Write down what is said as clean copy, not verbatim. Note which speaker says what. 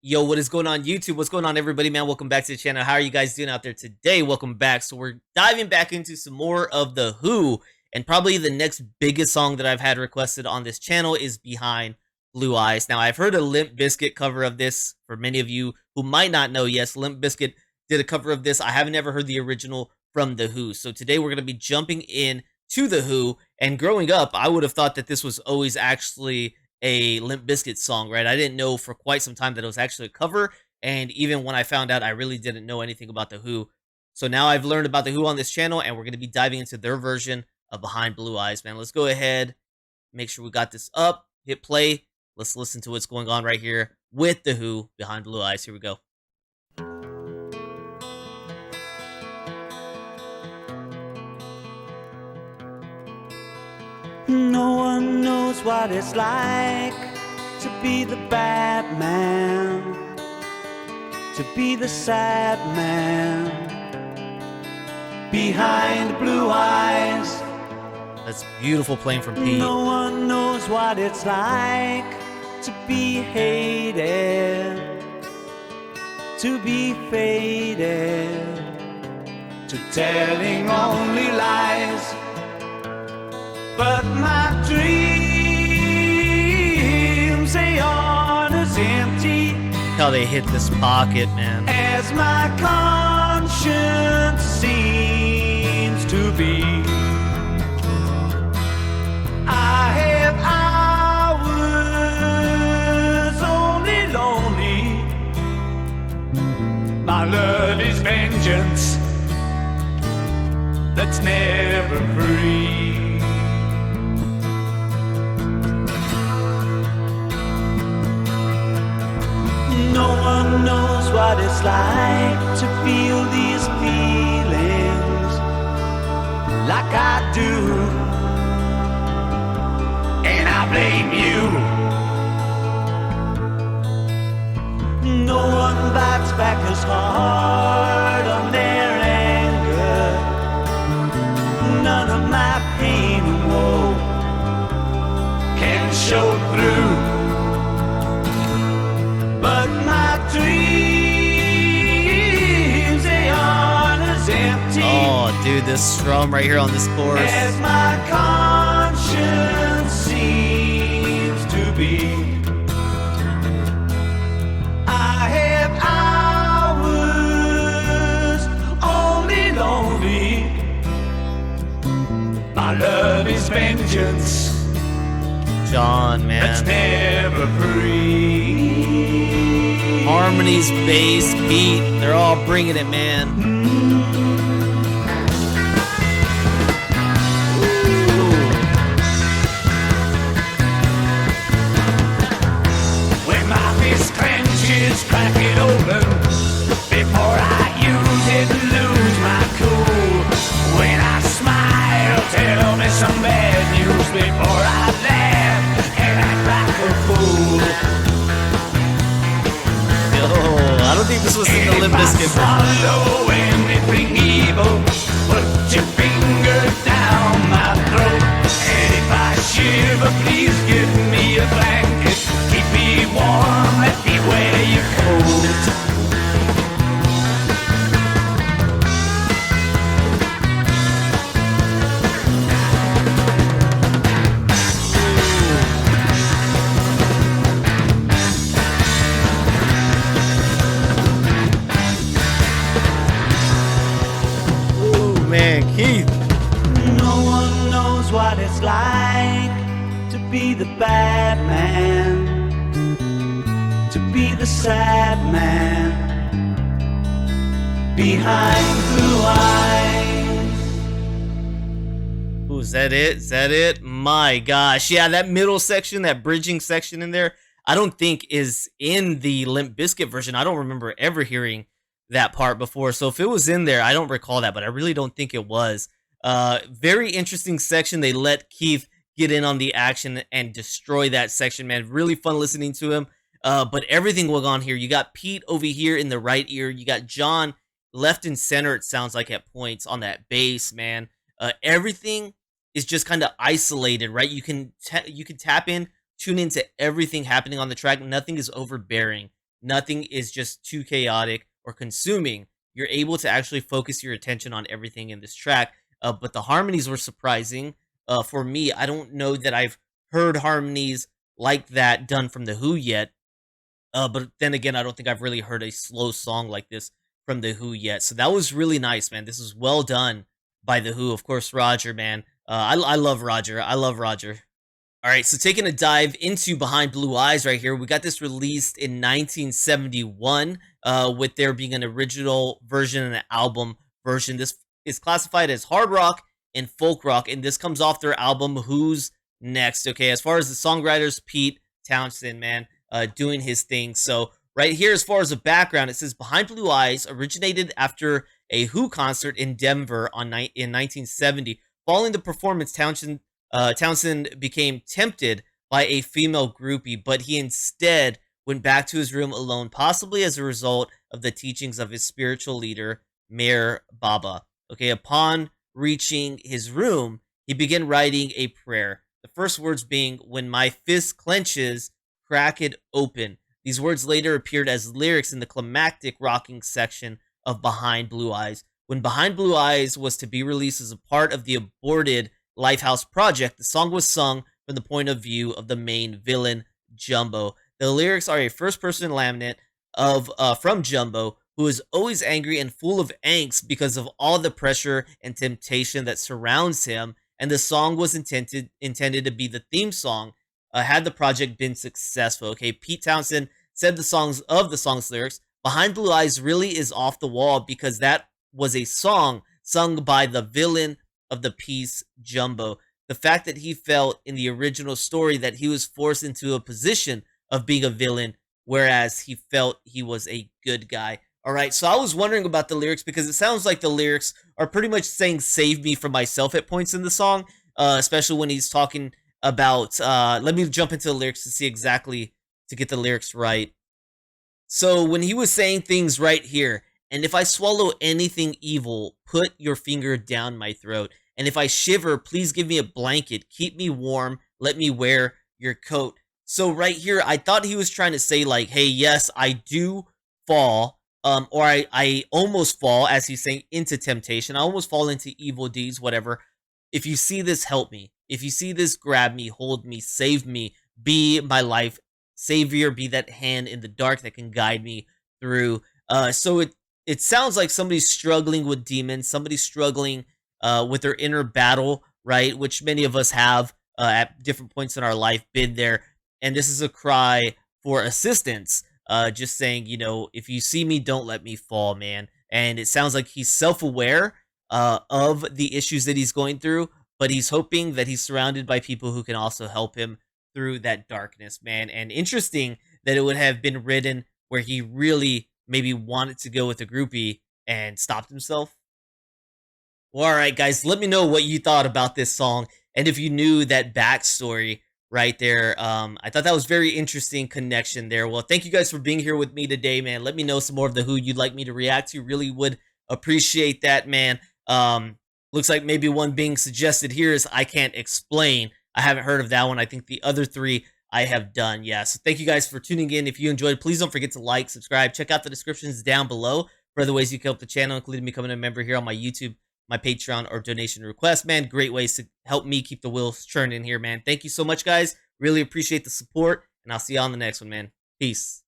Speaker 1: Yo, what is going on YouTube? What's going on, everybody, man? Welcome back to the channel. How are you guys doing out there today? Welcome back. So we're diving back into some more of The Who, and probably the next biggest song that I've had requested on this channel is Behind Blue Eyes. Now, I've heard a Limp Bizkit cover of this. For many of you who might not know, yes, Limp Bizkit did a cover of this. I haven't ever heard the original from The Who. So today we're going to be jumping in to The Who, and growing up, I would have thought that this was always actually a Limp Bizkit song, right? I didn't know for quite some time that it was actually a cover, and even when I found out, I really didn't know anything about The Who. So now I've learned about The Who on this channel, and we're going to be diving into their version of Behind Blue Eyes, man. Let's go ahead, make sure we got this up, hit play. Let's listen to what's going on right here with The Who, Behind Blue Eyes. Here we go.
Speaker 2: No one knows what it's like to be the bad man, to be the sad man behind blue eyes.
Speaker 1: That's beautiful playing from Pete.
Speaker 2: No one knows what it's like to be hated, to be faded, to telling only lies. But my dreams, they aren't as empty
Speaker 1: How they hit this pocket, man.
Speaker 2: as my conscience seems to be. I have hours only lonely. My love is vengeance that's never free. No one knows what it's like to feel these feelings like I do, and I blame you. No one bites back as hard on their anger. None of my pain and woe can show through. But my dreams, they aren't as empty.
Speaker 1: Oh, dude, this strum right here on this chorus.
Speaker 2: As my conscience seems to be. I have hours only lonely. My love is vengeance
Speaker 1: John,
Speaker 2: that's
Speaker 1: man.
Speaker 2: never free.
Speaker 1: Harmonies, bass, beat, they're all bringing it, man.
Speaker 2: When my fist clenches, crack it open before I use it and lose my cool. When I smile, tell me some bad news before I laugh and act like a fool.
Speaker 1: Yo, I don't think this was in the Limp Bizkit version.
Speaker 2: Swallow anything evil, put your finger down my throat. And if I shiver, please give me a blanket. Keep me warm, let me wear your coat.
Speaker 1: Man, Keith.
Speaker 2: No one knows what it's like to be the bad man, to be the sad man behind blue eyes.
Speaker 1: Ooh, is that it? Is that it? My gosh. Yeah, that middle section, that bridging section in there, I don't think is in the Limp Bizkit version. I don't remember ever hearing that part before. So if it was in there, I don't recall that, but I really don't think it was. Very interesting section. They let Keith get in on the action and destroy that section, man. Really fun listening to him. But everything going on here. You got Pete over here in the right ear. You got John left and center, it sounds like, at points on that bass, man. Everything is just kind of isolated, right? You can tap in, tune into everything happening on the track. Nothing is overbearing. Nothing is just too chaotic or consuming. You're able to actually focus your attention on everything in this track. But the harmonies were surprising. For me, I don't know that I've heard harmonies like that done from The Who yet. But then again, I don't think I've really heard a slow song like this from The Who yet. So that was really nice, man. This was well done by The Who. Of course, Roger, man. I love Roger. I love Roger. All right, so taking a dive into Behind Blue Eyes right here, we got this released in 1971, with there being an original version and an album version. This is classified as hard rock and folk rock, and this comes off their album Who's Next. Okay, as far as the songwriters, Pete Townsend, man, doing his thing. So right here, as far as the background, it says Behind Blue Eyes originated after a Who concert in Denver in 1970. Following the performance, Townsend became tempted by a female groupie, but he instead went back to his room alone, possibly as a result of the teachings of his spiritual leader, Mayor Baba. Okay, upon reaching his room, he began writing a prayer. The first words being, "When my fist clenches, crack it open." These words later appeared as lyrics in the climactic rocking section of Behind Blue Eyes. When Behind Blue Eyes was to be released as a part of the aborted Lifehouse project, the song was sung from the point of view of the main villain, Jumbo. The lyrics are a first-person laminate of from Jumbo, who is always angry and full of angst because of all the pressure and temptation that surrounds him. And the song was intended to be the theme song had the project been successful. Okay, Pete Townsend said the song's lyrics, "Behind Blue Eyes really is off the wall because that was a song sung by the villain of the piece, Jumbo. The fact that he felt in the original story that he was forced into a position of being a villain, whereas he felt he was a good guy." All right, so I was wondering about the lyrics because it sounds like the lyrics are pretty much saying "save me from myself" at points in the song, especially when he's talking about. Let me jump into the lyrics to see exactly to get the lyrics right. So when he was saying things right here, "And if I swallow anything evil, put your finger down my throat. And if I shiver, please give me a blanket. Keep me warm. Let me wear your coat." So right here, I thought he was trying to say like, hey, yes, I do fall, or I almost fall, as he's saying, into temptation. I almost fall into evil deeds, whatever. If you see this, help me. If you see this, grab me, hold me, save me, be my life savior, be that hand in the dark that can guide me through. So it sounds like somebody's struggling with demons, somebody's struggling with their inner battle, right? Which many of us have at different points in our life been there. And this is a cry for assistance, just saying, if you see me, don't let me fall, man. And it sounds like he's self-aware of the issues that he's going through, but he's hoping that he's surrounded by people who can also help him through that darkness, man. And interesting that it would have been written where he really maybe wanted to go with a groupie and stopped himself. Well, all right, guys, let me know what you thought about this song and if you knew that backstory right there. I thought that was very interesting connection there. Well, thank you guys for being here with me today, man. Let me know some more of the Who you'd like me to react to. Really would appreciate that, man. Looks like maybe one being suggested here is I Can't Explain. I haven't heard of that one. I think the other three I have done. Yeah, so thank you guys for tuning in. If you enjoyed, please don't forget to like, subscribe. Check out the descriptions down below for other ways you can help the channel, including becoming a member here on my YouTube, my Patreon, or donation request, man. Great ways to help me keep the wheels churning here, man. Thank you so much, guys. Really appreciate the support, and I'll see you on the next one, man. Peace.